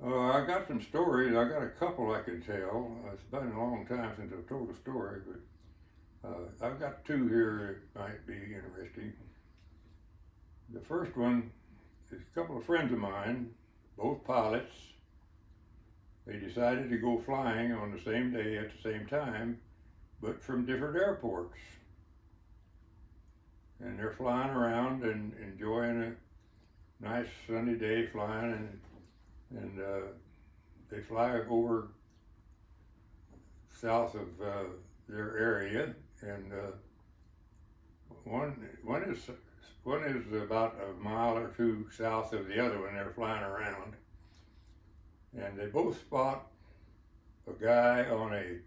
I got some stories. I got a couple I can tell. It's been a long time since I've told a story, but I've got two here that might be interesting. The first one is a couple of friends of mine, both pilots. They decided to go flying on the same day at the same time, but from different airports. And they're flying around and enjoying a nice sunny day flying, and they fly over south of their area, and one is one is about a mile or two south of the other one. They're flying around, and they both spot a guy on a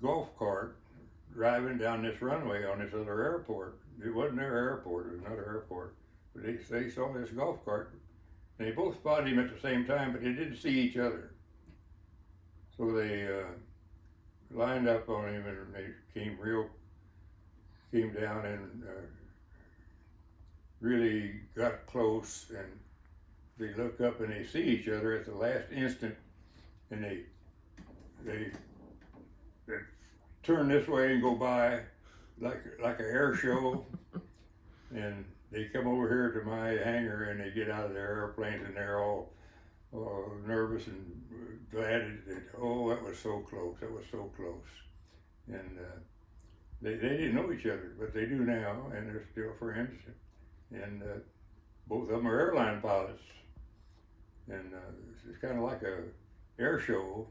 golf cart driving down this runway on this other airport. It wasn't their airport; it was another airport. But they saw this golf cart, and they both spotted him at the same time, but they didn't see each other. So they lined up on him, and they came down and really got close, and they look up and they see each other at the last instant, and they turn this way and go by like an air show, and they come over here to my hangar and they get out of their airplanes and they're all nervous and glad oh, that was so close, and they didn't know each other, but they do now, and they're still friends, and both of them are airline pilots, and it's kind of like a air show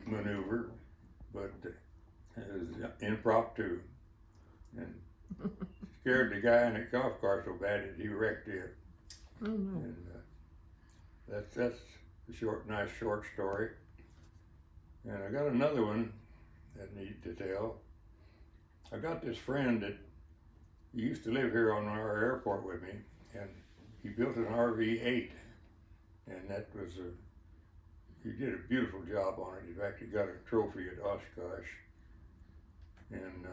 maneuver, but it was impromptu, and scared the guy in the golf cart so bad that he wrecked it. Oh no. And that's a nice short story. And I got another one that I need to tell. I got this friend that used to live here on our airport with me, and he built an RV-8, and he did a beautiful job on it. He actually got a trophy at Oshkosh, and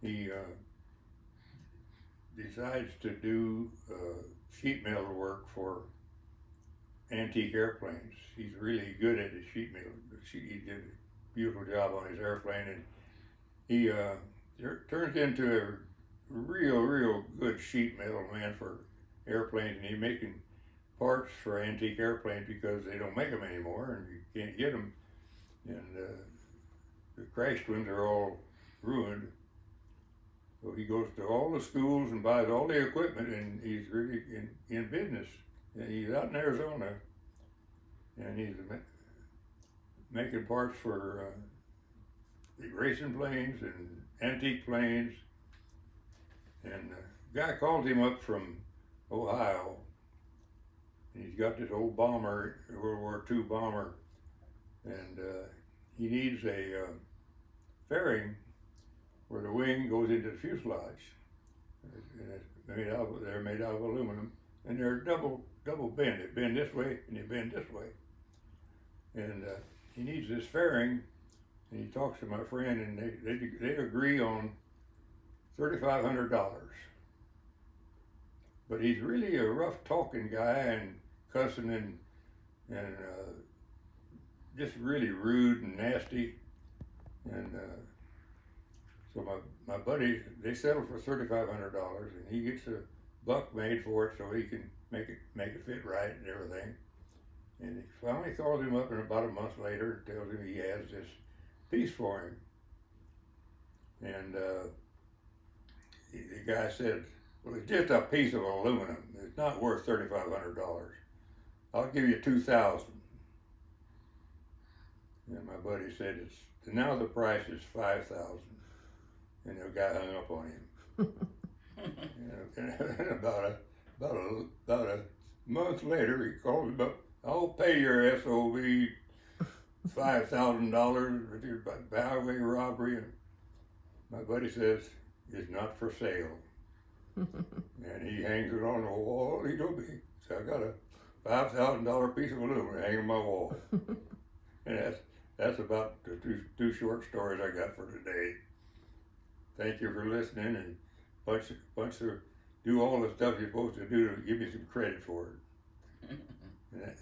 he decides to do sheet metal work for antique airplanes. He's really good at his sheet metal. He did a beautiful job on his airplane, and he turns into a real good sheet metal man for airplanes, and he's making parts for antique airplanes because they don't make them anymore, and you can't get them, and the crashed ones are all ruined. So he goes to all the schools and buys all the equipment, and he's really in business. And he's out in Arizona, and he's making parts for racing planes and antique planes. And the guy called him up from Ohio, and he's got this old bomber, World War II bomber, and he needs a fairing where the wing goes into the fuselage. And they're made out of aluminum, and they're double bend. They bend this way and they bend this way. And he needs this fairing, and he talks to my friend, and they agree on $3,500. But he's really a rough talking guy and cussing and just really rude and nasty. And so my buddy, they settled for $3,500, and he gets a buck made for it so he can make it fit right and everything. And he finally calls him up, and about a month later tells him he has this piece for him. And the guy said, "Well, it's just a piece of aluminum. It's not worth $3,500. I'll give you $2,000." And my buddy said, now the price is $5,000. And the guy hung up on him. And about a month later, he called me up. "I'll pay your SOB $5,000 with your highway robbery." And my buddy says, "It's not for sale." And he hangs it on the wall. He told me, so I got a $5,000 piece of aluminum hanging on my wall. And that's about the two short stories I got for today. Thank you for listening, and bunch of do all the stuff you're supposed to do to give me some credit for it. And